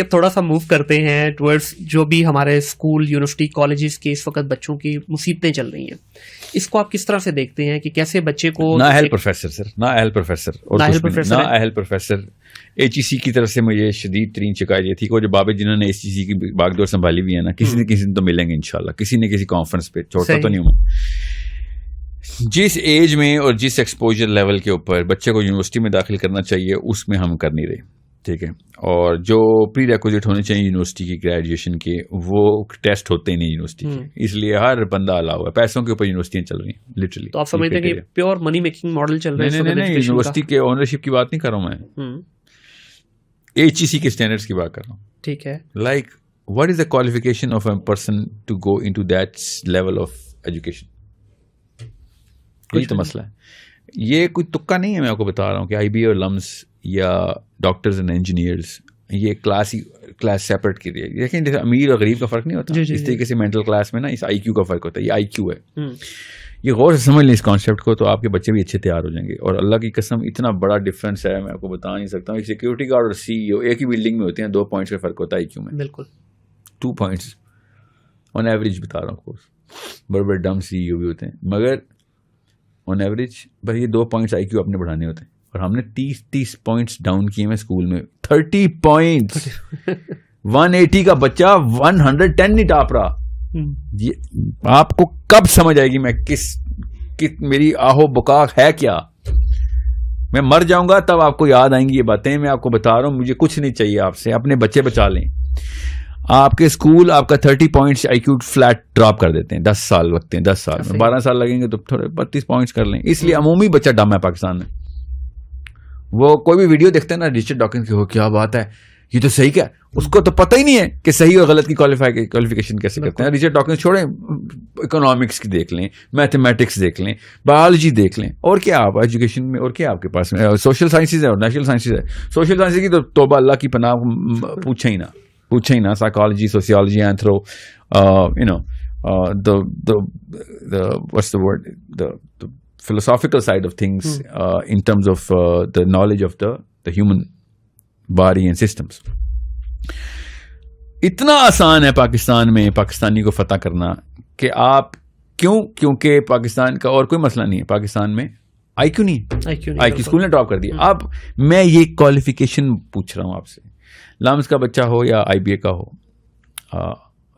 اب تھوڑا سا موو کرتے ہیں ٹورڈز جو بھی ہمارے اسکول یونیورسٹی کالجز کے اس وقت بچوں کی مصیبتیں چل رہی ہیں. اس کو آپ کس طرح سے دیکھتے ہیں کہ کیسے بچے کو نااہل پروفیسر ایچ ای سی کی طرف سے مجھے شدید ترین شکایت یہ تھی کہ وہ جو بابے جنہوں نے ایچ ای سی کی باغ دور سنبھالی بھی ہے نا, کسی نہ کسی دن تو ملیں گے انشاءاللہ, کسی نہ کسی کانفرنس پہ, چھوٹا تو نہیں ہوں. جس ایج میں اور جس ایکسپوجر لیول کے اوپر بچے کو یونیورسٹی میں داخل کرنا چاہیے اس میں ہم کر نہیں رہے, ٹھیک ہے. اور جو پری ریکوزٹ ہونے چاہیے یونیورسٹی کی گریجویشن کے, وہ ٹیسٹ ہوتے ہی نہیں یونیورسٹی کے, اس لیے ہر بندہ الا ہوا ہے, پیسوں کے اوپر یونیورسٹیاں چل رہی ہیں لٹرلی. تو آپ سمجھتے ہیں کہ پیور منی میکنگ ماڈل چل رہا ہے؟ نہیں, یونیورسٹی کے اونرشپ کی بات نہیں کر رہا ہوں میں, ایچ ای سی کے اسٹینڈرڈس کی بات کر رہا ہوں. ٹھیک ہے. Like what is the qualification of a person to go into that level of education? یہی تو مسئلہ ہے. یہ کوئی تکا نہیں ہے, میں آپ کو بتا رہا ہوں کہ آئی بی اور لمس یا ڈاکٹرز اینڈ انجینئرز یہ کلاس سیپریٹ کی رہی ہے. دیکھیں امیر اور غریب کا فرق نہیں ہوتا, اس طریقے سے مینٹل کلاس میں نا اس آئی کیو کا فرق ہوتا ہے. یہ آئی کیو ہے, یہ غور سے سمجھ لیں اس کانسیپٹ کو, تو آپ کے بچے بھی اچھے تیار ہو جائیں گے. اور اللہ کی قسم اتنا بڑا ڈفرینس ہے, میں آپ کو بتا نہیں سکتا ہوں. ایک سیکورٹی گارڈ اور سی ای او ایک ہی بلڈنگ میں ہوتے ہیں, 2 پوائنٹس کا فرق ہوتا ہے آئی کیو میں. بالکل 2 پوائنٹس آن ایوریج بتا رہا ہوں. بڑے بڑے ڈم سی ای او بھی ہوتے ہیں, مگر آن ایوریج بس یہ 2 پوائنٹس آئی کیو اپنے بڑھانے ہوتے ہیں. اور ہم نے 30 پوائنٹس ڈاؤن کیے ہیں اسکول میں. 30 پوائنٹس 180 کا بچہ 110 نہیں ٹاپ رہا. آپ کو کب سمجھ آئے گی میں میری آہو بکاک ہے کیا؟ میں مر جاؤں گا تب آپ کو یاد آئیں گی یہ باتیں. میں آپ کو بتا رہا ہوں مجھے کچھ نہیں چاہیے آپ سے, اپنے بچے بچا لیں. آپ کے اسکول آپ کا 30 پوائنٹس آئی کیو فلیٹ ڈراپ کر دیتے ہیں. 10 سال لگتے ہیں, 10 سال میں 12 سال لگیں گے تو تھوڑے 32 پوائنٹس کر لیں. اس لیے عمومی بچہ ڈم ہے پاکستان میں. وہ کوئی بھی ویڈیو دیکھتے ہیں نا رچرڈ ڈاکنز کی, وہ کیا بات ہے, یہ تو صحیح کیا, اس کو تو پتہ ہی نہیں ہے کہ صحیح اور غلط کی کوالیفیکیشن کیسے کرتے ہیں. رچرڈ ڈاکنز چھوڑیں, اکنامکس کی دیکھ لیں, میتھمیٹکس دیکھ لیں, بایولوجی دیکھ لیں, اور کیا آپ ایجوکیشن میں اور کیا آپ کے پاس میں سوشل سائنسز ہے اور نیچرل سائنسز ہے. سوشل سائنسز کی تو توبہ اللہ کی پناہ پوچھیں ہی نا. Psychology, sociology, anthro, what's the word, the philosophical side of things in terms of the knowledge of the human body and systems. اتنا آسان ہے پاکستان میں پاکستانی کو فتح کرنا کہ آپ کیونکہ پاکستان کا اور کوئی مسئلہ نہیں ہے. پاکستان میں آئی کیو نہیں, آئی کیو اسکول نے ڈراپ کر دیا. اب میں یہ کوالیفیکیشن پوچھ رہا ہوں آپ سے, لامس کا بچہ ہو یا آئی بی اے کا ہو,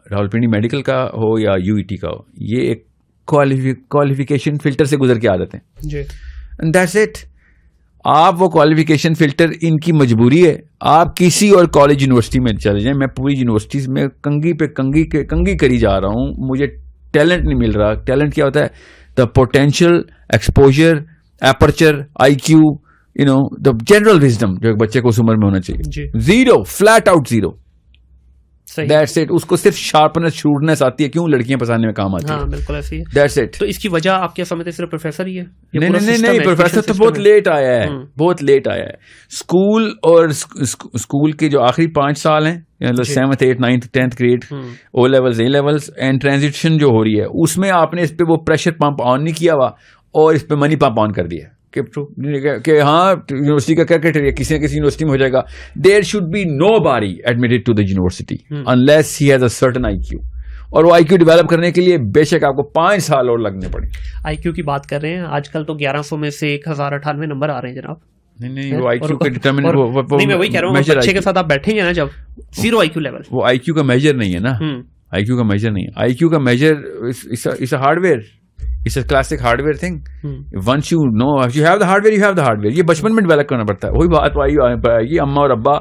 راولپنڈی میڈیکل کا ہو یا یو ای ٹی کا ہو, یہ ایک کوالیفیکیشن فلٹر سے گزر کے آتے ہیں. That's it. آپ وہ کوالیفیکیشن فلٹر ان کی مجبوری ہے. آپ کسی اور کالج یونیورسٹی میں چلے جائیں, میں پوری یونیورسٹیز میں کنگھی پہ کنگھی کری جا رہا ہوں, مجھے ٹیلنٹ نہیں مل رہا. ٹیلنٹ کیا ہوتا ہے؟ The potential, exposure, aperture, I Q, the general wisdom جو ایک بچے کو اس عمر میں ہونا چاہیے. Zero, flat out zero. That's it. اس کو صرف شارپنس شروٹنس آتی ہے. کیوں؟ لڑکیاں پسانے میں کام آتی ہے. بالکل ایسی ہے. That's it. تو اس کی وجہ آپ کیا سمجھتے ہیں؟ صرف پروفیسر ہی ہے؟ نہیں, پروفیسر تو بہت لیٹ آیا ہے, بہت لیٹ آیا ہے. اسکول اور اسکول کے جو آخری 5 سال ہیں, 7th 8th 9th 10th grade, O levels, A levels and transition جو ہو رہی ہے, اس میں آپ نے اس پہ وہ پریشر پمپ آن نہیں کیا ہوا اور اس پہ منی پمپ آن کر دیا کہ ہاں یونیورسٹی کا کیا کرائٹیریا, کسی نہ کسی یونیورسٹی میں ہو جائے گا. There should be nobody admitted to the university unless he has a certain I Q. اور وہ آئی کیو ڈیولپ کرنے کے لیے بے شک آپ کو 5 سال اور لگنے پڑے. آئی کیو کی بات کر رہے ہیں, آج کل تو 1100 میں سے 1098 نمبر آ رہے ہیں جناب. نہیں, وہ آئی کیو کا ڈیٹرمن, میں وہی کہہ رہا ہوں, بچے کے ساتھ آپ بیٹھیں گے نا جب, 0 آئی کیو لیول, وہ آئی کیو کا میجر نہیں ہے نا. آئی کیو کا میجر نہیں ہے. آئی کیو کا measure is a hard where. It's a classic hardware thing. Once you know, if you have the hardware, you have the hardware. یہ بچپن میں ڈیولپ کرنا پڑتا ہے. وہی بات آئے گی, اماں اور ابا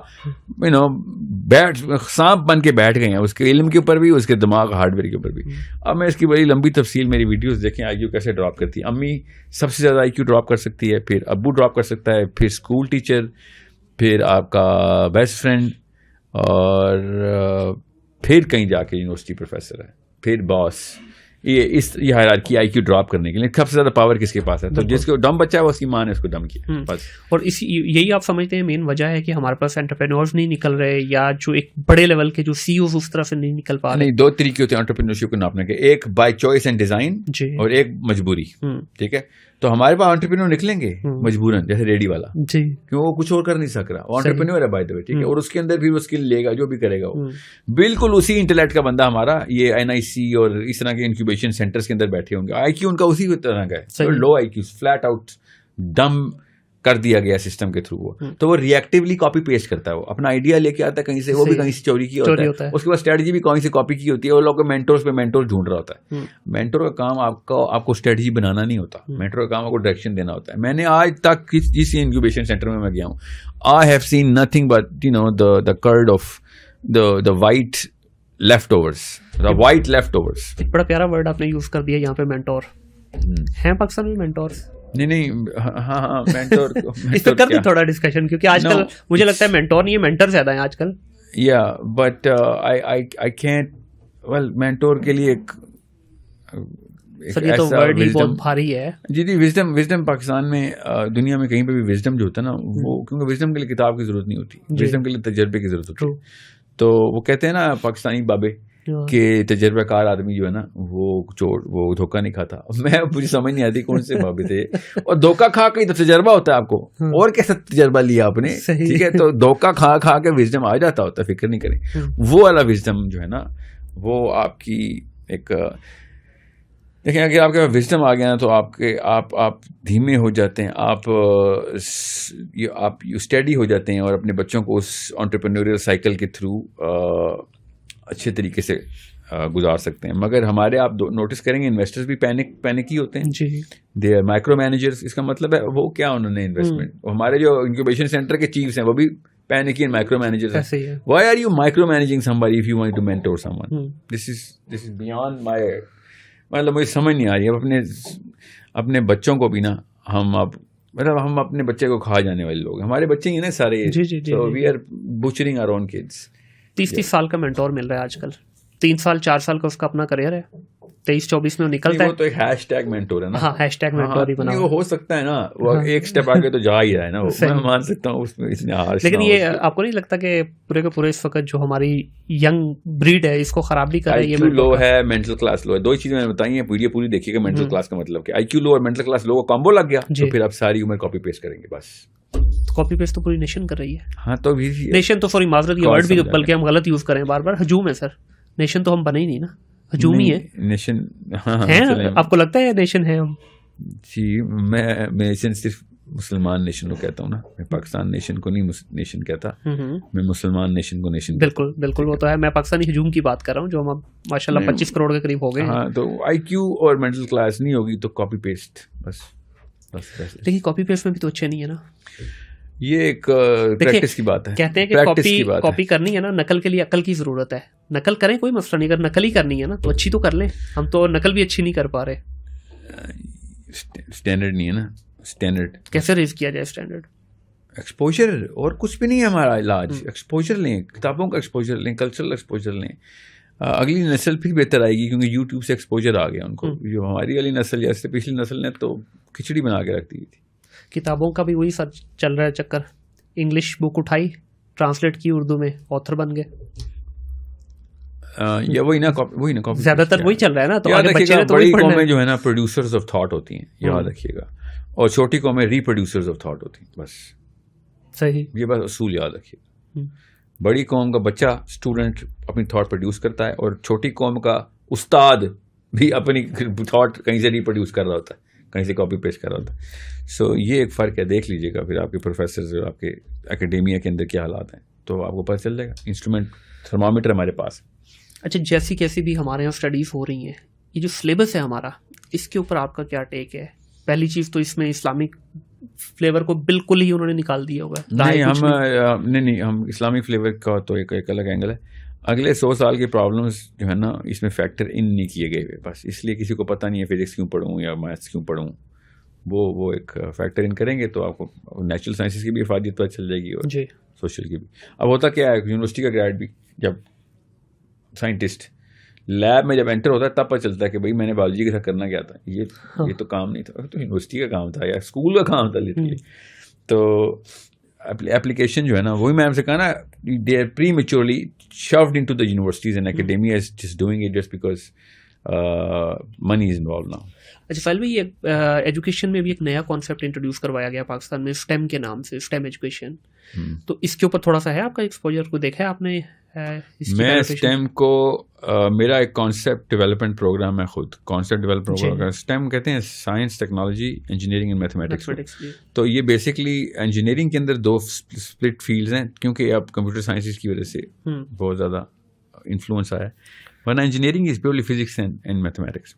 سانپ بن کے بیٹھ گئے ہیں اس کے علم کے اوپر بھی, اس کے دماغ ہارڈ ویئر کے اوپر بھی. اب میں اس کی بڑی لمبی تفصیل, میری ویڈیوز دیکھیں آئی کیو کیسے ڈراپ کرتی ہے. امی سب سے زیادہ آئی کیو ڈراپ کر سکتی ہے, پھر ابو ڈراپ کر سکتا ہے, پھر اسکول ٹیچر, پھر آپ کا بیسٹ فرینڈ, اور پھر کہیں جا کے یونیورسٹی پروفیسر ہے, پھر باس. یہ ہائرارکی آئی کیو ڈراپ کرنے کے لیے سب سے زیادہ پاور کس کے پاس ہے, تو جس کو ڈم بچہ ہے وہ اس کی ماں نے اس کو ڈم کیا بس. اور یہی آپ سمجھتے ہیں مین وجہ ہے کہ ہمارے پاس انٹرپرینورز نہیں نکل رہے, یا جو ایک بڑے لیول کے جو سی اوز اس طرح سے نہیں نکل پا رہے؟ نہیں, 2 طریقے ہوتے ہیں انٹرپرینورشپ کو ناپنے کے, ایک بائی چوائس اینڈ ڈیزائن اور ایک مجبوری. ٹھیک ہے, تو ہمارے پاس انٹرپرینور نکلیں گے مجبوراً, جیسے ریڈی والا, کیوں وہ کچھ اور کر نہیں سک رہا, وہ انٹرپرینور ہے بائی دا وے. ٹھیک ہے, اور اس کے اندر بھی وہ اسکل لے گا, جو بھی کرے گا وہ بالکل اسی انٹلیکٹ کا بندہ ہمارا یہ NIC اور اس طرح کے انکیوبیشن سینٹرز کے اندر بیٹھے ہوں گے. آئی کیو ان کا اسی طرح کا ہے, لو آئی کیو, فلیٹ آؤٹ ڈم کر دیا گیا سسٹم کے تھرو. تو وہ ریئیکٹیولی کاپی پیسٹ کرتا ہے, وہ اپنا آئیڈیا لے کے آتا ہے کہیں سے, وہ بھی کہیں سے چوری کیا ہوتا ہے, اس کے بعد اسٹریٹجی بھی کہیں سے کاپی کی ہوتی ہے. وہ لوگ مینٹورز پہ مینٹور ڈھونڈ رہا ہوتا ہے. مینٹور کا کام آپ کو اسٹریٹجی بنانا نہیں ہوتا, مینٹور کا کام آپ کو ڈائریکشن دینا ہوتا ہے. میں نے آج تک جس انکیوبیشن سینٹر میں گیا ہوں, I have seen nothing but the curd of the white leftovers, the white leftovers. ایک بڑا پیارا ورڈ آپ نے یوز کر دیا یہاں پہ, مینٹور. ہیں پاکستان میں مینٹورز؟ نہیں, ہاں مینٹور اس پہ کر دیں تھوڑا ڈسکشن, کیونکہ آج کل مجھے لگتا ہے مینٹور نہیں ہے, مینٹر زیادہ ہیں آج کل. یا but I can't, well mentor کے لیے ایک یہ تو ورڈ ہی بہت بھاری ہے. جی وزڈم پاکستان میں, دنیا میں کہیں پہ بھی وزڈم جو ہوتا ہے نا, وہ کیونکہ وزڈم کے لیے کتاب کی ضرورت نہیں ہوتی, وزڈم کے لیے تجربے کی ضرورت ہوتی ہے. تو وہ کہتے ہیں نا پاکستانی بابے کہ تجربہ کار آدمی جو ہے نا وہ دھوکہ نہیں کھاتا. مجھے سمجھ نہیں آتی کون سے بابے تھے, اور دھوکہ کھا کے تو تجربہ ہوتا ہے آپ کو, اور کیسا تجربہ لیا آپ نے. ٹھیک ہے, تو دھوکہ کھا کے وزڈم آ جاتا ہوتا ہے, فکر نہیں کریں. وہ والا وزڈم جو ہے نا, وہ آپ کی ایک, دیکھیں اگر آپ کے پاس وزڈم آ گیا نا, تو آپ دھیمے ہو جاتے ہیں, آپ اسٹڈی ہو جاتے ہیں, اور اپنے بچوں کو اس انٹرپرینوریل سائیکل کے تھرو اچھے طریقے سے گزار سکتے ہیں. مگر ہمارے آپ نوٹس کریں گے انویسٹرز بھی پینک ہی ہوتے ہیں, دے آر مائکرو مینیجرز. اس کا مطلب ہے وہ کیا, انہوں نے انویسٹمنٹ, ہمارے جو انکیوبیشن سینٹر کے چیفز ہیں وہ بھی پینکی اینڈ مائکرو مینیجرز ہیں. Why are you micro managing somebody if you want to mentor someone? This is beyond my, مطلب مجھے سمجھ نہیں آ رہی. اب اپنے بچوں کو بھی نا ہم اپنے بچے کو کھا جانے والے لوگ, ہمارے بچے ہی نا سارے, so we are butchering our own kids. 30 سال کا مینٹور مل رہا ہے آج کل, 3 سال 4 سال کا اس کا اپنا کریئر ہے, 23-24 میں وہ نکلتا ہے. وہ تو ایک ہیش ٹیگ مینٹور ہے نا. ہاں, ہیش ٹیگ مینٹور ہی بنا. وہ ہو سکتا ہے نا, وہ ایک سٹیپ آگے تو جا ہی رہا ہے نا, میں مان سکتا ہوں اس میں اتنے ہارش. لیکن یہ آپ کو نہیں لگتا کہ پورے کے پورے اس وقت جو ہماری ینگ بریڈ ہے اس کو خراب بھی کر رہا ہے؟ آئی کیو لو ہے, مینٹل کلاس لو ہے, 2 چیزیں میں نے بتائی ہیں, پوری دیکھیے گا. مینٹل کلاس کا مطلب کہ آئی کیو لو اور مینٹل کلاس لو کا کامبو لگ گیا, تو پھر آپ ساری عمر کاپی پیسٹ کریں گے بس. کاپی پیسٹ تو پوری نیشن کر رہی ہے. ہاں, تو نیشن تو سوری معذرت, یہ ورڈ بھی بلکہ ہم غلط یوز کریں بار بار, ہجوم ہے سر. نیشن تو ہم بنے ہی نہیں نا, ہجوم ہی ہے. نیشن ہے, آپ کو لگتا ہے نیشن ہے ہم؟ جی, میں نیشن صرف مسلمان نیشن کو کہتا ہوں نا, میں پاکستان نیشن کو نہیں نیشن کہتا, میں مسلمان نیشن کو نیشن. بالکل وہ تو ہے. میں پاکستانی ہجوم کی بات کر رہا ہوں, جو ہم ماشاءاللہ 25 کروڑ کے قریب ہو گئے. ہاں, تو آئی کیو اور مینٹل کلاس نہیں ہوگی تو کاپی پیسٹ بس. لیکن کاپی پیسٹ میں بھی تو اچھے نہیں ہے نا. یہ ایک پریکٹس کی بات ہے. کہتے ہیں کہ کاپی کرنی ہے نا, نقل کے لیے عقل کی ضرورت ہے. نقل کریں کوئی مسئلہ نہیں, اگر نقل ہی کرنی ہے نا تو اچھی تو کر لیں. ہم تو نقل بھی اچھی نہیں کر پا رہے. اسٹینڈرڈ نہیں ہے نا. اسٹینڈرڈ کیسے ریز کیا جائے اسٹینڈرڈ؟ ایکسپوجر, اور کچھ بھی نہیں ہے ہمارا علاج. ایکسپوجر لیں, کتابوں کا ایکسپوجر لیں, کلچرل ایکسپوجر لیں. اگلی نسل پھر بہتر آئے گی, کیونکہ یوٹیوب سے ایکسپوجر آ گیا ان کو. جو ہماری والی نسل یا اس سے پچھلی نسل نے تو کھچڑی بنا کے رکھ دی تھی. کتابوں کا بھی وہی سر چل رہا ہے چکر. انگلش بک اٹھائی, ٹرانسلیٹ کی اردو میں, آتھر بن گئے. یا وہی نا زیادہ تر وہی چل رہا ہے نا. تو آگے بچے نے تو بڑی قومیں جو ہے نا پروڈیوسرز آف تھاٹ ہوتی ہیں, یاد رکھیے گا, اور چھوٹی قومیں ری پروڈیوسرز آف تھاٹ ہوتی ہیں. بس صحیح, یہ بس اصول یاد رکھیے گا. بڑی قوم کا بچہ اسٹوڈنٹ اپنی تھاٹ پروڈیوس کرتا ہے, اور چھوٹی قوم کا استاد بھی اپنی تھاٹ کہیں سے ری پروڈیوس کر رہا ہوتا ہے, کہیں سے کاپی پیسٹ کر رہا ہوتا ہے. سو یہ ایک فرق ہے, دیکھ لیجیے گا پھر آپ کے پروفیسرز اور آپ کے اکیڈیمیا کے اندر کیا حالات ہیں, تو آپ کو پتہ چل جائے گا. انسٹرومنٹ تھرمامیٹر ہمارے پاس. اچھا, جیسی کیسی بھی ہمارے یہاں اسٹڈیز ہو رہی ہیں, یہ جو سلیبس ہے ہمارا, اس کے اوپر آپ کا کیا ٹیک ہے؟ پہلی چیز تو اس میں اسلامک فلیور کو بالکل ہی انہوں نے نکال دیا ہوا ہے. نہیں, ہم اسلامک فلیور کا تو ایک الگ اینگل ہے. اگلے 100 سال کے پرابلمس جو ہے نا, اس میں فیکٹر ان نہیں کیے گئے ہوئے. بس اس لیے کسی کو پتہ نہیں ہے فزکس کیوں پڑھوں یا میتھس کیوں پڑھوں. وہ ایک فیکٹر ان کریں گے تو آپ کو نیچرل سائنسز کی بھی افادیت پتہ چل جائے گی, اور سوشل کی بھی. اب ہوتا کیا ہے, یونیورسٹی کا گریڈ بھی جب سائنٹسٹ لیب میں جب انٹر ہوتا ہے تب پتہ چلتا ہے کہ بھائی میں نے بایولوجی کے ساتھ کرنا کیا تھا, یہ تو کام نہیں تھا, تو یونیورسٹی کا کام تھا یا اسکول کا کام تھا لٹرلی. تو اپلیکیشن جو ہے نا, وہی میں آپ سے کہا نا, they are prematurely shoved into the universities and academia is just doing it just because money is involve now. اچھا فیل بھائی, ایجوکیشن میں بھی ایک نیا کانسیپٹ انٹروڈیوس کروایا گیا پاکستان میں اسٹیم کے نام سے, اسٹیم ایجوکیشن. تو اس کے اوپر تھوڑا سا ہے آپ کا ایکسپوجر, کو دیکھا ہے آپ نے؟ میں اسٹیم کو میرا ایک کانسیپٹ ڈیولپمنٹ پروگرام ہے, خود کانسیپٹ ڈیولپمنٹ پروگرام. اسٹیم کہتے ہیں science, technology, engineering and mathematics. تو یہ بیسکلی انجینئرنگ کے اندر 2 اسپلٹ فیلڈز ہیں, کیونکہ اب کمپیوٹر سائنسز کی وجہ سے بہت زیادہ انفلوئنس آیا ہے, ورنہ engineering is purely physics and mathematics.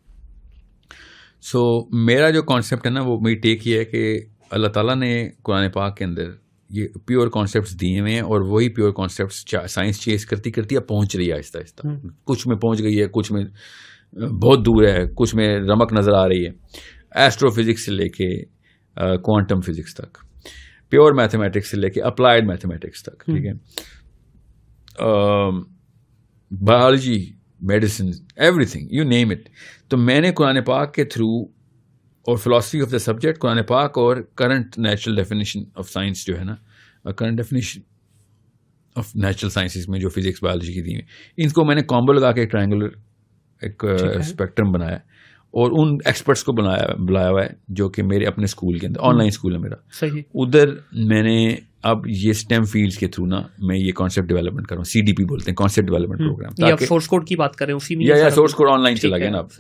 So میرا جو کانسیپٹ ہے نا, وہ میری ٹیک یہ ہے کہ اللہ تعالیٰ نے قرآن پاک کے اندر یہ پیور کانسیپٹس دیے ہوئے ہیں, اور وہی پیور کانسیپٹس سائنس چیز کرتی کرتی اب پہنچ رہی ہے آہستہ آہستہ. کچھ میں پہنچ گئی ہے, کچھ میں بہت دور ہے, کچھ میں رمق نظر آ رہی ہے. ایسٹرو فزکس سے لے کے کوانٹم فزکس تک, پیور میتھمیٹکس سے لے کے اپلائیڈ میتھمیٹکس تک, ٹھیک ہے, biology, medicine, every thing, you name it. تو میں نے قرآن پاک کے تھرو اور فلاسفی آف دا سبجیکٹ, قرآن پاک اور current natural definition of science جو ہے نا, current definition of natural sciences میں جو فزکس بایولوجی کی دی ہوئی, ان کو میں نے کامبو لگا کے ایک ٹرائنگولر ایک اسپیکٹرم بنایا, اور ان ایکسپرٹس کو بلایا ہوا ہے جو کہ میرے اپنے اسکول کے اندر, آن لائن اسکول ہے میرا, ادھر میں نے اب یہ اسٹیم فیلڈس کے تھرو نا میں یہ کانسیپٹ ڈیولپمنٹ کر رہا ہوں. CDP بولتے ہیں, کانسیپٹ ڈیولپمنٹ پروگرام. آپ سورس کوڈ کی بات کر رہے ہیں, اسی میں یا سورس کوڈ آن لائن چلا گیا نا اب.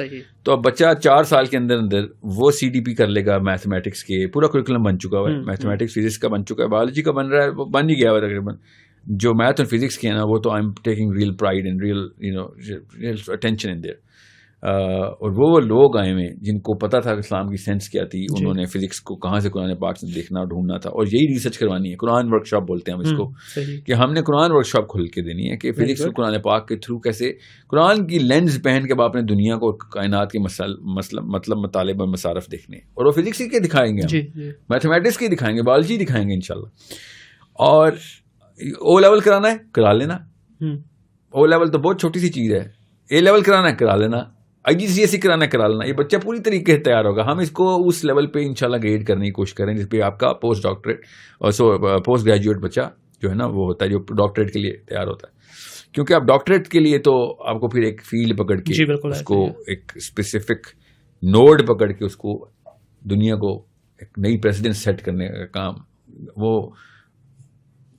تو اب بچہ 4 سال کے اندر اندر وہ CDP کر لے گا. میتھمیٹکس کے پورا کریکولم بن چکا ہوا ہے, میتھمیٹکس فزکس کا بن چکا ہے, بایولوجی کا بن رہا ہے, وہ بن ہی گیا ہوا تقریباً. جو میتھ اور فزکس کے ہیں نا, وہ تو I am taking real pride and real attention in there. اور وہ لوگ آئے ہوئے جن کو پتا تھا اسلام کی سینس کیا تھی, انہوں نے فزکس کو کہاں سے قرآن پاک سے دیکھنا ڈھونڈنا تھا, اور یہی ریسرچ کروانی ہے. قرآن ورک شاپ بولتے ہیں ہم اس کو, کہ ہم نے قرآن ورک شاپ کھل کے دینی ہے کہ فزکس کو قرآن پاک کے تھرو کیسے قرآن کی لینز پہن کے آپ نے دنیا کو, کائنات کے مطلب مطالب اور مصارف دیکھنے, اور وہ فزکس کے دکھائیں گے, میتھمیٹکس کے دکھائیں گے, بایولوجی دکھائیں گے انشاءاللہ. اور او لیول کرانا ہے کرا لینا, او لیول تو بہت چھوٹی سی چیز ہے. اے لیول کرانا ہے کرا لینا, IGCSE کرانا کرا لینا. یہ بچہ پوری طریقے سے تیار ہوگا. ہم اس کو اس لیول پہ انشاءاللہ گائیڈ کرنے کی کوشش کریں جس پہ آپ کا پوسٹ ڈاکٹریٹ اور پوسٹ گریجویٹ بچہ جو ہے نا وہ ہوتا ہے, جو ڈاکٹریٹ کے لیے تیار ہوتا ہے. کیونکہ آپ ڈاکٹریٹ کے لیے تو آپ کو پھر ایک فیلڈ پکڑ کے اس کو ایک اسپیسیفک نوڈ پکڑ کے اس کو دنیا کو ایک نئی پریسیڈنٹ سیٹ کرنے کا کام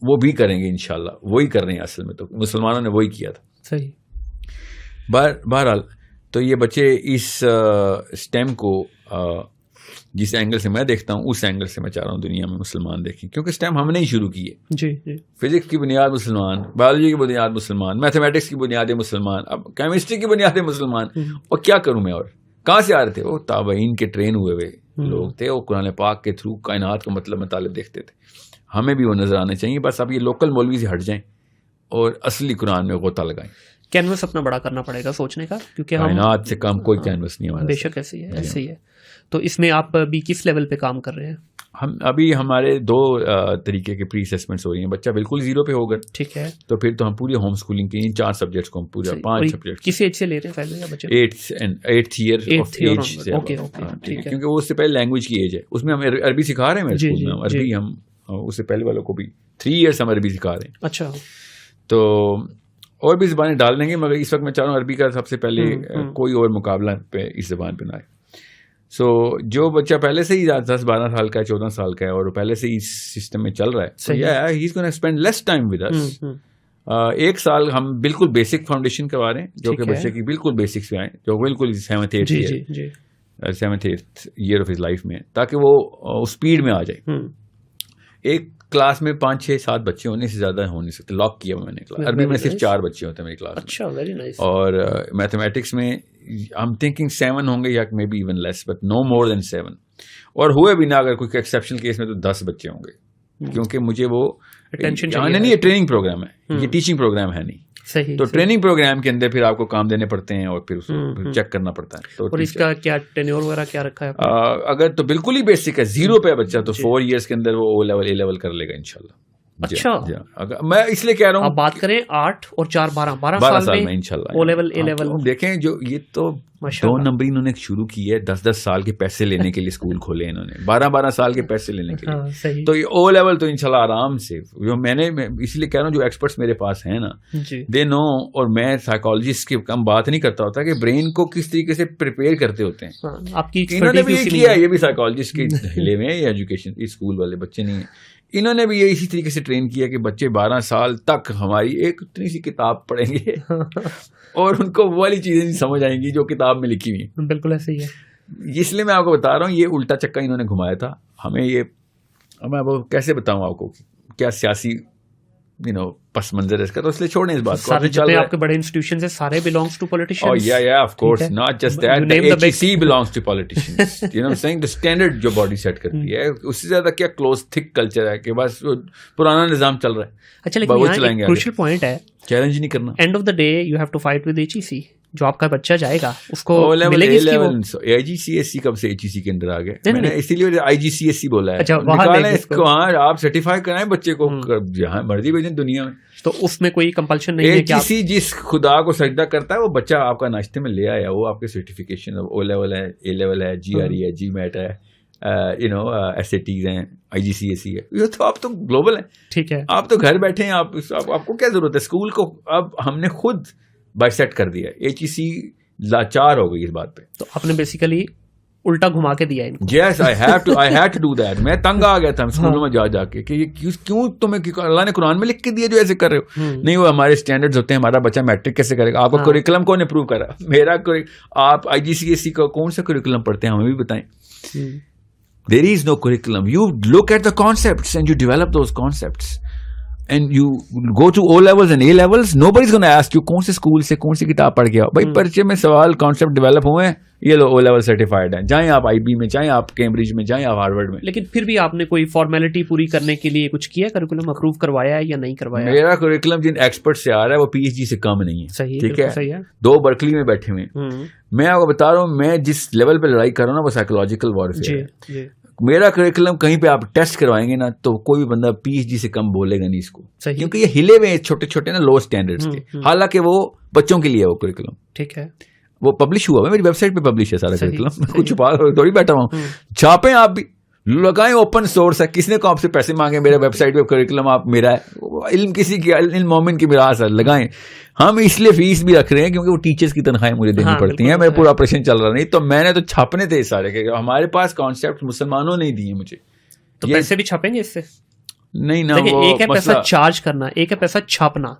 وہ بھی کریں گے انشاءاللہ. وہی کر رہے ہیں اصل میں, تو مسلمانوں نے وہی کیا تھا. صحیح. بہرحال تو یہ بچے اس اسٹیم کو جس اینگل سے میں دیکھتا ہوں, اس اینگل سے میں چاہ رہا ہوں دنیا میں مسلمان دیکھیں, کیونکہ اسٹیم ہم نے ہی شروع کی ہے. جی. فزکس کی بنیاد مسلمان, بایولوجی کی بنیاد مسلمان, میتھمیٹکس کی بنیادیں مسلمان, اب کیمسٹری کی بنیادیں مسلمان. اور کیا کروں میں, اور کہاں سے آ رہے تھے وہ تابعین کے ٹرین ہوئے لوگ تھے, وہ قرآن پاک کے تھرو کائنات کا مطلب مطالب دیکھتے تھے. ہمیں بھی وہ نظر آنے چاہیے. بس اب یہ لوکل مولوی سے ہٹ جائیں اور اصلی قرآن میں غوطہ لگائیں. کینوس اپنا بڑا کرنا پڑے گا سوچنے کا, کیونکہ کائنات سے کم کوئی کینوس نہیں ہمارا. بے شک ایسے ہی ہے. تو اس میں آپ ابھی کس لیول پہ کام کر رہے ہیں؟ ہم ابھی ہمارے 2 طریقے کے پری اسسمنٹس ہو رہی ہیں. بچہ بالکل 0 پہ ہوگا, ٹھیک ہے, تو پھر تو ہم پوری ہوم اسکولنگ کی 4 سبجیکٹس کو ہم پورا 5 سبجیکٹ. کس ایج سے لے رہے ہیں پہلے بچے؟ 8th ایئر آف ایج سے. کیونکہ وہ اس سے پہلے لینگویج کی ایج ہے. اس میں ہم عربی سکھا رہے ہیں میرے اسکول میں. عربی ہم اس سے پہلے والوں کو بھی 3 ایئرس ہم عربی سکھا رہے ہیں. اچھا. تو اور بھی زبانیں ڈال دیں گے, مگر اس وقت میں چاہ رہا ہوں عربی کا سب سے پہلے کوئی اور مقابلہ پہ اس زبان پہ نہ آئے. سو جو بچہ پہلے سے ہی 10-12 سال کا ہے, 14 سال کا ہے, اور پہلے سے ہی اس سسٹم میں چل رہا ہے, he is gonna spend less time with us. 1 سال ہم بالکل بیسک فاؤنڈیشن کروا رہے ہیں, جو کہ بچے کی بالکل بیسکس پہ آئیں, جو بالکل 7th 8th year of his life میں, تاکہ وہ اسپیڈ میں آ جائے. ایک کلاس میں 5-6-7 بچے ہونے سے زیادہ ہو نہیں سکتے. لاک کیا میں نے کلاس. عربی میں صرف 4 بچے ہوتے ہیں میری کلاس میں. اچھا, ویری نائس. اور میتھمیٹکس میں I'm thinking 7 ہوں گے, یا maybe even less, but no more than 7. اور ہوئے بھی نہ اگر کوئی ایکسیپشنل کیس میں تو 10 بچے ہوں گے, کیونکہ مجھے وہ نہیں, یہ ٹریننگ پروگرام ہے, یہ ٹیچنگ پروگرام ہے نہیں. صحیح. تو ٹریننگ پروگرام کے اندر پھر آپ کو کام دینے پڑتے ہیں, اور پھر اس کو چیک کرنا پڑتا ہے. اور اس کا کیا ٹینیور وغیرہ کیا رکھا ہے؟ اگر تو بالکل ہی بیسک ہے, 0 پہ بچہ, تو 4 ایئرس کے اندر وہ O لیول A لیول کر لے گا انشاءاللہ. اچھا میں اس لیے کہہ رہا ہوں. آپ بات کریں 8 اور 4 12 سال میں انشاءاللہ او لیول اے لیول. دیکھیں جو یہ تو 2 نمبر انہوں نے شروع کی ہے 10 سال کے پیسے لینے کے لیے اسکول کھولے انہوں نے 12 سال کے پیسے لینے کے لیے. تو یہ او لیول تو انشاءاللہ آرام سے جو میں نے اس لیے کہہ رہا ہوں جو ایکسپرٹس میرے پاس ہیں نا دے نو. اور میں سائیکالوجسٹ کی کم بات نہیں کرتا ہوتا کہ برین کو کس طریقے سے پریپیئر کرتے ہوتے ہیں. انہوں نے بھی یہ کیا ہے, یہ بھی سائیکالوجسٹ کے ہلے میں یہ ایجوکیشن اسکول والے بچے نہیں ہیں. انہوں نے بھی یہ اسی طریقے سے ٹرین کیا کہ بچے 12 سال تک ہماری ایک اتنی سی کتاب پڑھیں گے اور ان کو وہ والی چیزیں نہیں سمجھ آئیں گی جو کتاب میں لکھی ہوئی ہیں. بالکل ایسے ہی ہے. اس لیے میں آپ کو بتا رہا ہوں یہ الٹا چکا انہوں نے گھمایا تھا ہمیں. یہ میں کیسے بتاؤں آپ کو کیا سیاسی پس منظر ہے اس کا, تو اس لیے چھوڑیں اس بات کو. سارے جتنے آپ کے بڑے انسٹیٹیوشنز ہیں سارے belongs to politicians. Oh yeah, of course, not just that. The HEC belongs to politicians. You know what I'm saying? The standard جو باڈی سیٹ کرتی ہے اس سے زیادہ کیا کلوز تھک کلچر ہے کہ بس پرانا نظام چل رہا ہے. اچھا لیکن یہاں ایک کروشل پوائنٹ ہے, چیلنج نہیں کرنا. End of the day you have to fight with HEC. جو آپ کا بچہ جائے گا اس کو ملے گی اس کی وہ IGCSE کب سے HEC کے اندر آ گئے. میں نے اسی لیے IGCSE بولا ہے. نکالیں اس کو, ہاں آپ سرٹیفائی کرائیں بچے کو جہاں مرضی بھیجیں دنیا میں. تو اس میں کوئی کمپلشن نہیں ہے کہ کسی جس خدا کو سجدہ کرتا ہے وہ بچہ آپ کا ناشتے میں لے آیا, وہ آپ کے سرٹیفکیشن او لیول ہے, اے لیول ہے, GRE ہے, GMAT ہے, SATs ہیں, IGCSE ہے. یہ تو آپ تو گلوبل ہیں. ٹھیک ہے, آپ تو گھر بیٹھے ہیں. آپ کو کیا ضرورت ہے اسکول کو. اب ہم نے خود بائسیٹ کر دیا. HEC لاچار ہو گئی اس بات پہ. تو آپ نے بیسیکلی الٹا گھما کے دیا ان کو. Yes, I had to do that. میں تنگ آ گیا تھا اسکولوں میں جا کے کہ کیوں تمہیں اللہ نے قرآن میں لکھ کے دیا جو ایسے کر رہے ہو. نہیں وہ ہمارے اسٹینڈرڈز ہوتے ہیں, ہمارا بچہ میٹرک کیسے کرے گا. آپ کا کریکولم کون اپروو کرا. میرا آپ IGCSE کا کون سا کریکولم پڑھتے ہیں ہمیں بھی بتائیں. There is no curriculum. You look at the concepts and you develop those concepts. And you go to O levels and A levels, nobody's going to ask you کون سے اسکول سے کون سی کتاب پڑھ کے آؤ. بھائی پرچے میں سوال کانسیپٹ ڈیولپ ہوئے ہیں, یہ لو O level سرٹیفائڈ ہیں. جائیں آپ IB میں, جائیں آپ کیمبرج میں, جائیں آپ ہارورڈ میں. لیکن پھر بھی آپ نے کوئی فارمیلٹی پوری کرنے کے لیے کچھ کیا, کریکولم اپروو کروایا ہے یا نہیں کروایا؟ میرا کریکولم جن ایکسپرٹ سے آ رہا ہے وہ PhD سے کم نہیں ہے. ٹھیک ہے, 2 برکلی میں بیٹھے ہوئے ہیں. میں آپ کو بتا رہا ہوں میں جس لیول پہ لڑائی کر رہا ہوں نا وہ سائیکولوجیکل وارفیئر ہے. میرا کریکولم کہیں پہ آپ ٹیسٹ کروائیں گے نا تو کوئی بھی بندہ PhD سے کم بولے گا نہیں اس کو, کیونکہ یہ ہلے ہوئے چھوٹے چھوٹے نا لو اسٹینڈرڈس کے. حالانکہ وہ بچوں کے لیے وہ کریکولم. ٹھیک ہے, وہ پبلش ہوا ہے میری ویب سائٹ پہ پبلش ہے سارا کریکولم. کچھ چھپا تھوڑی بیٹھا ہوں. چھاپیں آپ بھی, لگائیں, اوپن سورس ہے. کس نے کو آپ سے پیسے مانگے میرے ویب سائٹ پہ کریکولم آپ میرا ہے, علم کسی کی, علم مومن کی میراث ہے, لگائیں. ہم اس لیے فیس بھی رکھ رہے ہیں کیونکہ وہ ٹیچرز کی تنخواہیں مجھے دینی پڑتی ہیں. میرا پورا آپریشن چل رہا نہیں تو میں نے تو چھاپنے تھے سارے کہ ہمارے پاس کانسیپٹ مسلمانوں نے دیے مجھے. تو پیسے بھی چھاپیں گے اس سے؟ نہیں نا, ایک ہے پیسہ چارج کرنا, ایک ہے پیسہ چھاپنا.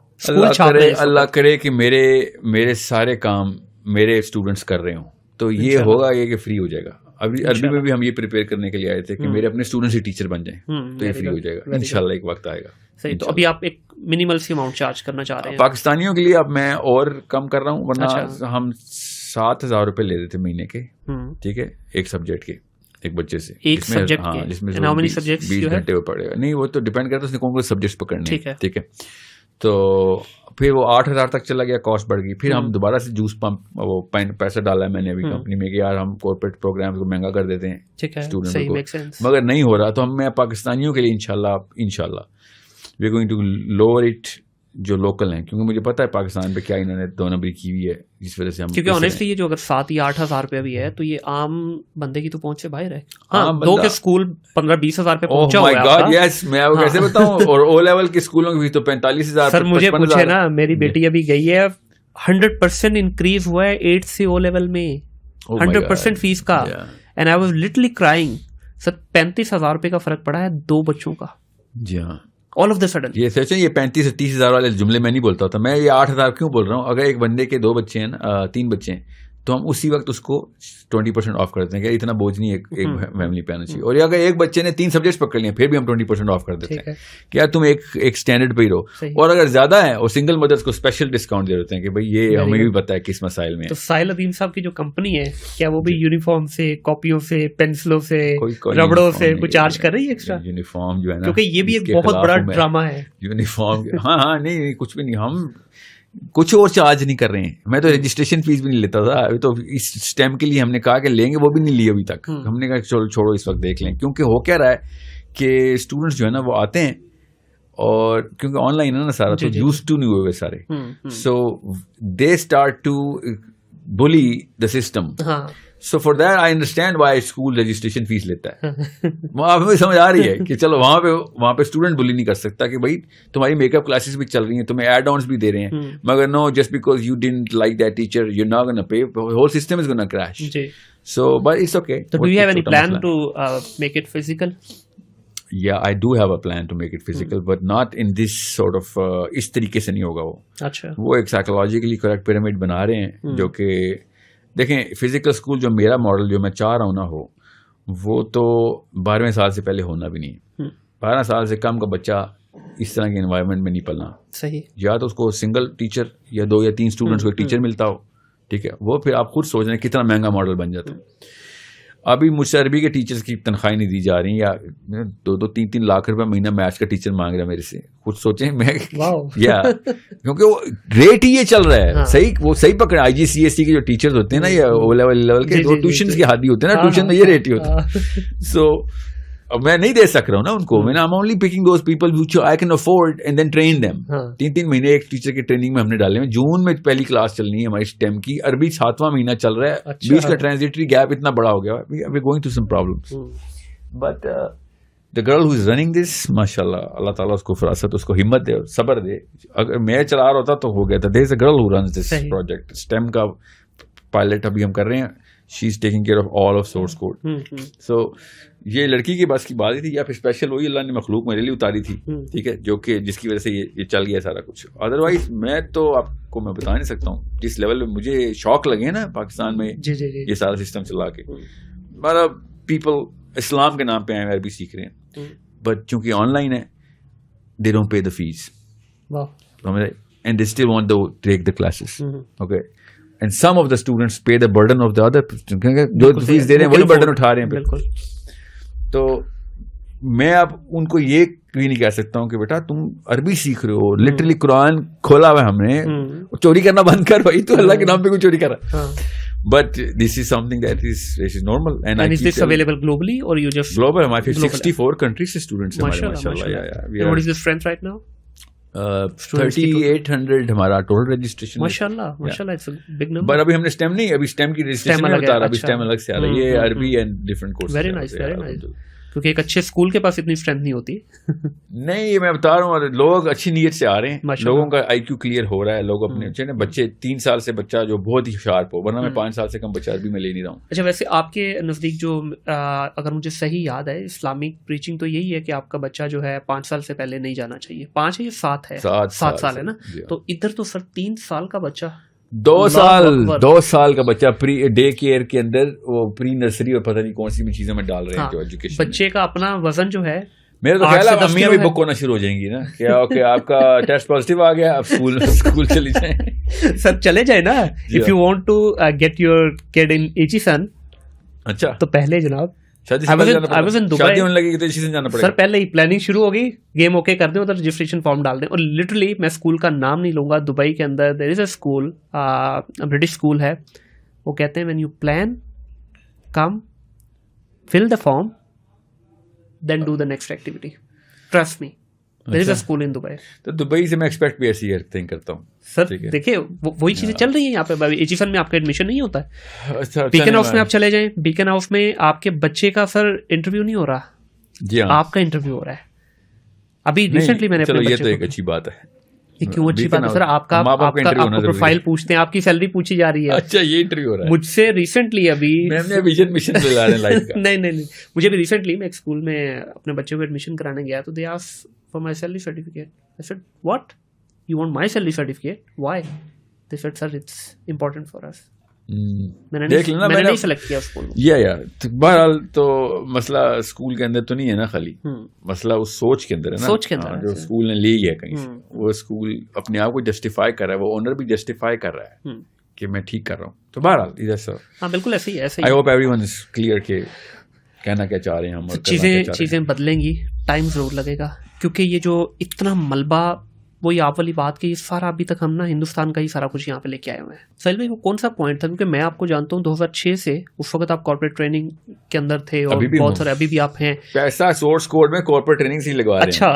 اللہ کرے کہ میرے سارے کام میرے اسٹوڈنٹس کر رہے ہوں تو یہ ہوگا یہ کہ فری ہو جائے گا. ابھی عربی میں بھی ہم یہ پریپیئر کرنے کے لیے آئے تھے کہ میرے اپنے اسٹوڈنٹس ہی ٹیچر بن جائیں تو یہ فری ہو جائے گا انشاءاللہ. ایک وقت آئے گا. صحیح, تو ابھی آپ ایک منیمل سی اماؤنٹ چارج کرنا چاہ رہے ہیں پاکستانیوں کے لیے. اب میں اور کم کر رہا ہوں, ورنہ ہم 7,000 روپے لے رہے تھے مہینے کے. ٹھیک ہے, ایک سبجیکٹ کے, ایک بچے سے. جس میں 20 گھنٹے وہ پڑے گا. نہیں وہ تو ڈیپینڈ کرتا ہے اس نے کون کون سبجیکٹس پکڑنے. ٹھیک ہے, تو پھر وہ 8,000 تک چلا گیا, کاسٹ بڑھ گئی. پھر ہم دوبارہ سے جوس پمپ وہ پیسہ ڈالا ہے میں نے ابھی کمپنی میں کہ یار ہم کارپوریٹ پروگرام کو مہنگا کر دیتے ہیں اسٹوڈنٹ کو, مگر نہیں ہو رہا. تو میں پاکستانیوں کے لیے انشاءاللہ we going to lower it جو لوکل ہیں, کیونکہ مجھے پتا ہے پاکستان پہ کیا انہوں نے 2 نمبری کی ہوئی ہے جس وجہ سے ہم. کیونکہ آنیسٹلی یہ جو اگر 7 یا 8,000 روپیہ بھی ہے تو یہ عام بندے کی تو پہنچ سے باہر ہے. ہاں, 2 کے اسکول 15-20 ہزار پہ پہنچا ہوا ہے. اوہ مائی گاڈ, یس, میں آپ کو کیسے بتاؤں. اور او لیول کے اسکولوں کی فیس تو 45,000. سر مجھے پوچھے نا, میری بیٹی ابھی گئی ہے, 100% انکریز ہوا ہے 8 سے او لیول میں, 100% فیس کا. And I was literally crying. Sir 35,000 روپے کا فرق پڑا ہے 2 بچوں کا. جی ہاں, all of the sudden. یہ سوچیں, یہ 35 سے 30,000 والے جملے میں نہیں بولتا ہوتا میں. یہ 8,000 کیوں بول رہا ہوں. اگر ایک بندے کے 2 بچے ہیں نا, 3 بچے ہیں, تو ہم اسی وقت اس کو 20% آف کر دیتے ہیں کہ اتنا بوجھ نہیں ایک فیملی پہ آنا چاہیے. اور اگر ایک بچے نے 3 سبجیکٹس پکڑ لیے پھر بھی ہم 20% آف کر دیتے ہیں کہ یار تم ایک اسٹینڈرڈ پہ ہی رہو. اور اگر زیادہ ہے اور سنگل مدرس کو اسپیشل ڈسکاؤنٹ دے دیتے ہیں کہ بھائی یہ ہمیں بھی پتا ہے کس مسائل میں. تو ساحل عظیم صاحب کی جو کمپنی ہے کیا وہ بھی یونیفارم سے, کاپیوں سے, پینسلوں سے, ربڑوں سے کچھ چارج کر رہی ہے ایکسٹرا؟ یونیفارم جو ہے نا, کیونکہ یہ بھی ایک بہت بڑا ڈرامہ ہے یونیفارم. ہاں نہیں کچھ بھی نہیں, ہم کچھ اور چارج نہیں کر رہے ہیں. میں تو رجسٹریشن فیس بھی نہیں لیتا تھا. ابھی تو اس اسٹیمپ کے لیے ہم نے کہا کہ لیں گے, وہ بھی نہیں لی ابھی تک. ہم نے کہا چلو چھوڑو اس وقت دیکھ لیں, کیونکہ ہو کیا رہا ہے کہ اسٹوڈنٹس جو ہے نا وہ آتے ہیں اور کیونکہ آن لائن ہے نا سارا, تو یوز ٹو نہیں ہوئے سارے, سو دے start to build the system. So for that I understand why school registration fee لیتا ہے. وہاں پہ سمجھ آ رہی ہے کہ چلو وہاں پہ اسٹوڈنٹ بلی نہیں کر سکتا کہ بھائی تمہاری میک اپ کلاسز بھی چل رہی ہیں, تمہیں ایڈ آنس بھی دے رہے ہیں, مگر no, just because you don't like that teacher you not gonna pay, whole system is gonna crash. So but it's okay. So do you have any plan to make it physical? Yeah, I do have a plan to make it physical, but not in this sort of اس طریقے سے نہیں ہوگا. وہ ایک psychologically correct pyramid بنا رہے ہیں جو کہ دیکھیں فزیکل اسکول جو میرا ماڈل جو میں چاہ رہا ہوں نہ ہو, وہ تو 12ویں سال سے پہلے ہونا بھی نہیں. 12 سال سے کم کا بچہ اس طرح کے انوائرمنٹ میں نہیں پلنا. صحیح. یا تو اس کو سنگل ٹیچر یا 2 یا 3 اسٹوڈنٹس کو ایک ٹیچر ملتا ہو, ٹھیک ہے, وہ پھر آپ خود سوچ رہے ہیں کتنا مہنگا ماڈل بن جاتا ہے. ابھی مجھ سے عربی کے ٹیچرز کی تنخواہیں نہیں دی جا رہی, یا 2-3 لاکھ روپے مہینہ میتھس کا ٹیچر مانگ رہا ہے میرے سے. خود سوچیں میں یا کیونکہ وہ ریٹ ہی یہ چل رہا ہے. صحیح, وہ صحیح پکڑے. آئی جی سی ایس سی کے جو ٹیچرز ہوتے ہیں نا, یا او لیول کے, وہ ٹیوشنز کے حادی ہوتے ہیں نا, ٹیوشن میں یہ ریٹ ہی ہوتا ہے. سو میں نہیں دے سک رہا ہوں نا ان کو. میں am only picking those people which I can afford and then train them. 3 مہینے ایک ٹیچر کی ٹریننگ میں ہم نے ڈالے ہیں. جون میں پہلی کلاس چلنی ہے ہماری STEM کی, عربی 7واں مہینہ چل رہا ہے, بیچ کا ٹرانزیٹری گیپ اتنا بڑا ہو گیا, we are going through some problems. But the girl who is running this, mashallah, اللہ تعالیٰ اس کو فراست, اس کو ہمت دے اور صبر دے. اگر میں چلا رہا ہوتا تو ہو گیا تھا. there is a girl who runs this project. STEM کا پائلٹ ابھی ہم کر رہے ہیں. She is taking care of all of source code. So یہ لڑکی کے بس کی بات ہی تھی, یا پھر اسپیشل وہی اللہ نے مخلوق میرے لیے اتاری تھی, ٹھیک ہے, جو کہ جس کی وجہ سے یہ چل گیا سارا کچھ. ادروائز میں تو آپ کو میں بتا نہیں سکتا ہوں جس لیول میں مجھے شوق لگے نا پاکستان میں یہ سارا سسٹم چلا کے. ہمارا پیپل اسلام کے نام پہ آئے عربی سیکھ رہے ہیں, بٹ چونکہ آن لائن ہے they don't pay the fees, and they still want to take the classes. Okay. And some of the students pay the burden of the other, جو فیس دے رہے ہیں وہی برڈن اٹھا رہے ہیں. بالکل. تو میں اب ان کو یہ بھی نہیں کہہ سکتا ہوں کہ بیٹا تم عربی سیکھ رہے ہو, لٹرلی قرآن کھولا ہوا ہے ہم نے, چوری کرنا بند کر بھائی, تو اللہ کے نام پہ کوئی چوری کر رہا ہے. But this is something that is normal. And is this available globally or you just global? ہمارے 64 countries سے students ہیں ہمارے, ماشاءاللہ. And what is the strength right now? 3800 ہمارا ٹوٹل رجسٹریشن. ماشاءاللہ, ماشاءاللہ, it's a big number. But ابھی ہم نے STEM نہیں, ابھی STEM کی رجسٹریشن نہیں ہوتا, ابھی STEM الگ سے آ رہا ہے, یہ عربی and different course. Very nice, very nice. کیونکہ ایک اچھے اسکول کے پاس اتنی اسٹرینتھ نہیں ہوتی. نہیں, یہ میں بتا رہا ہوں, لوگ اچھی نیت سے آ رہے ہیں, لوگوں کا آئی کیو کلیئر ہو رہا ہے, لوگ اپنے بچے 3 سال سے بچہ جو بہت ہی شارپ ہو, ورنہ میں 5 سال سے کم بچہ بھی میں لے نہیں رہا ہوں. اچھا, ویسے آپ کے نزدیک جو اگر مجھے صحیح یاد ہے اسلامک پریچنگ تو یہی ہے کہ آپ کا بچہ جو ہے 5 سال سے پہلے نہیں جانا چاہیے. 5 ہے یا 7 ہے؟ 7 سال ہے نا. تو ادھر تو سر 3 سال کا بچہ, 2 سال کا بچہ پری ڈے کیئر کے اندر, وہ پری نرسری اور پتہ نہیں کون سی بھی چیزوں میں ڈال رہے ہیں جو ایجوکیشن. بچے کا اپنا وزن جو ہے, میرے تو خیال ہے امیاں بھی بک ہونا شروع ہو جائیں گی نا, کیا اوکے آپ کا ٹیسٹ پازیٹیو آ گیا, اب اسکول چلی جائیں. سر چلے جائیں نا, if you want to get your kid in Aitchison. اچھا, تو پہلے جناب سر پہلے ہی پلاننگ شروع ہوگی, گیم اوکے کر دیں, ادھر رجسٹریشن فارم ڈال دیں. اور لٹرلی میں اسکول کا نام نہیں لوں گا, دبئی کے اندر there is a school, British school ہے, وہ کہتے ہیں when you plan come fill the form then do the next activity, trust me. There is a school in Dubai. تو دبئی سے میں ایکسپیکٹ بھی ایسی تھنک کرتا ہوں. سر دیکھیے وہی چیزیں چل رہی ہیں یہاں پہ. ایچیسن میں آپ کا ایڈمیشن نہیں ہوتا ہے, بیکن ہاؤس میں آپ چلے جائیں, بیکن ہاؤس میں آپ کے بچے کا سر انٹرویو نہیں ہو رہا, جی ہاں, آپ کا انٹرویو ہو رہا ہے. ابھی ریسنٹلی میں نے اپنے بچے, یہ تو ایک اچھی بات ہے. یہ کیوں اچھی بات ہے سر؟ آپ کا پروفائل پوچھتے ہیں, آپ کی سیلری پوچھی جا رہی ہے. اچھا, یہ انٹرویو ہو رہا ہے مجھ سے ریسنٹلی. ابھی نہیں, مجھے بھی ریسنٹلی میں ایک اسکول میں اپنے بچے کو ایڈمیشن کرانے گیا, تو they asked for my salary certificate. I said, what? You want my salary certificate? Why? They said, sir, it's important for us. میں نے نہیں سلیکٹ کیا اسکول. یا بہرحال تو مسئلہ اسکول کے اندر تو نہیں ہے نا خالی, مسئلہ اس سوچ کے اندر ہے نا, سوچ کے اندر جو اسکول نے لی ہے کہیں سے. وہ اسکول اپنے آپ کو جسٹیفائی کر رہا ہے, وہ اونر بھی جسٹیفائی کر رہا ہے کہ میں ٹھیک کر رہا ہوں. تو بہرحال ادھر سر, ہاں بالکل ایسے ہی, ایسے ہی. I hope everyone is clear کہ کہنا کیا چاہ رہے ہیں ہم. چیزیں بدلیں گی, ٹائم ضرور لگے گا, کیونکہ یہ جو اتنا ملبہ وہی آپ والی بات کہ یہ سارا ابھی تک ہم نا ہندوستان کا ہی سارا کچھ یہاں پہ لے کے آئے ہوئے ہیں. سہیل بھائی وہ کون سا پوائنٹ تھا, کیونکہ میں آپ کو جانتا ہوں 2006 سے اس وقت آپ کارپوریٹ ٹریننگ کے اندر تھے اور بہت سارے ابھی بھی آپ ہیں. پیسہ سورس کوڈ میں کارپوریٹ ٹریننگ سے لگوا رہے ہیں. اچھا